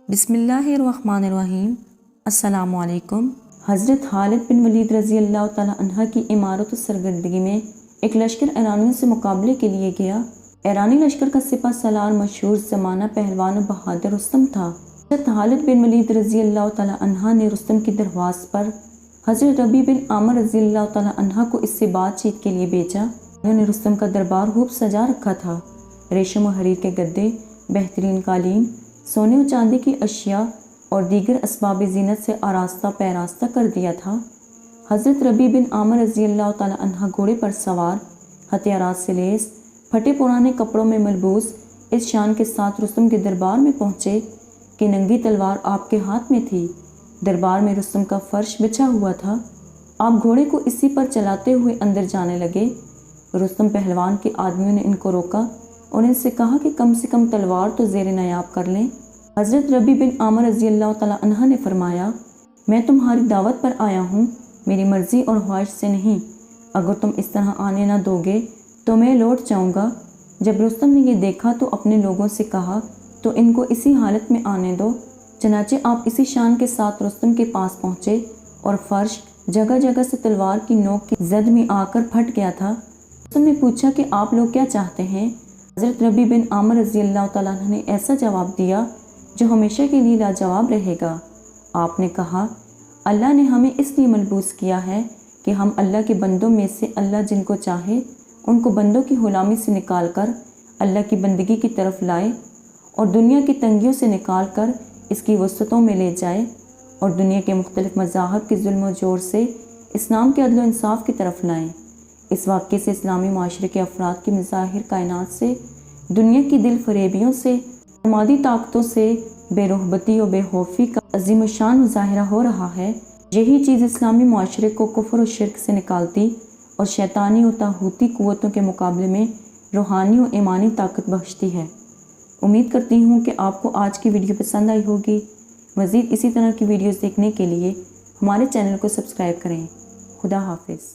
बिस्मिल्लाहिर्रहमानिर्रहीम। अस्सलामु अलैकुम। हज़रत खालिद बिन वलीद रज़ी अल्लाह तआला अन्हा की इमारत और सरगर्दगी में एक लश्कर ईरानियों से मुकाबले के लिए गया। ईरानी लश्कर का सिपा सलार मशहूर ज़माना पहलवान और बहादुर रुस्तम था। हज़रत खालिद बिन वलीद रज़ी अल्लाह तआला अन्हा ने रुस्तम की दरख्वास्त पर हज़रत रबी बिन आमिर रज़ी अल्लाह तआला अन्हा को इससे बातचीत के लिए भेजा। उन्होंने रुस्तम का दरबार खूब सजा रखा था। रेशम और हरीर के गद्दे, बेहतरीन कालीन, सोने और चांदी की अशिया और दीगर असबाब ज़ीनत से आरास्ता पैरास्ता कर दिया था। हज़रत रबी बिन आमिर रज़ी अल्लाह तआला अन्हा घोड़े पर सवार, हथियारात से लेस, फटे पुराने कपड़ों में मलबूस इस शान के साथ रुस्तम के दरबार में पहुँचे कि नंगी तलवार आपके हाथ में थी। दरबार में रुस्तम का फर्श बिछा हुआ था। आप घोड़े को इसी पर चलाते हुए अंदर जाने लगे। रुस्तम पहलवान के आदमियों ने इनको रोका और इनसे कहा कि कम से कम तलवार तो ज़ेर नायाब कर लें। हज़रत रबी बिन आमिर रज़ी अल्लाह तआला अन्हा ने फरमाया, मैं तुम्हारी दावत पर आया हूँ, मेरी मर्ज़ी और ख्वाहिश से नहीं। अगर तुम इस तरह आने ना दोगे तो मैं लौट जाऊँगा। जब रुस्तम ने ये देखा तो अपने लोगों से कहा, तो इनको इसी हालत में आने दो। चनाचे आप इसी शान के साथ रुस्तम के पास पहुँचे और फर्श जगह जगह से तलवार की नोक की जद में आकर फट गया था। रुस्तम ने पूछा कि आप लोग क्या चाहते हैं। हज़रत रबी बिन आमिर रज़ी अल्लाह तआला अन्हु ने ऐसा जवाब दिया जो हमेशा के लिए लाजवाब रहेगा। आपने कहा, अल्लाह ने हमें इसलिए मलबूस किया है कि हम अल्लाह के बंदों में से अल्लाह जिनको चाहे उनको बंदों की ग़ुलामी से निकाल कर अल्लाह की बंदगी की तरफ लाए और दुनिया की तंगियों से निकाल कर इसकी वसतों में ले जाए और दुनिया के मुख्तलिफ़ मज़ाहब के जुल्म और जोर से इस्लाम के अदल इंसाफ की तरफ लाएँ। इस वाक़े से इस्लामी माशरे के अफराद की मज़ाहिर कायनात से, दुनिया की दिल फरेबियों से, मादी ताकतों से बेरुहबती और बेखौफी का अज़ीम शान मुज़ाहिरा हो रहा है। यही चीज़ इस्लामी माशरे को कुफ्र और शिर्क से निकालती और शैतानी और ताहूती क़ुव्वतों के मुकाबले में रूहानी और ईमानी ताकत बख्शती है। उम्मीद करती हूँ कि आपको आज की वीडियो पसंद आई होगी। मज़ीद इसी तरह की वीडियोज़ देखने के लिए हमारे चैनल को सब्सक्राइब करें। खुदा हाफिज़।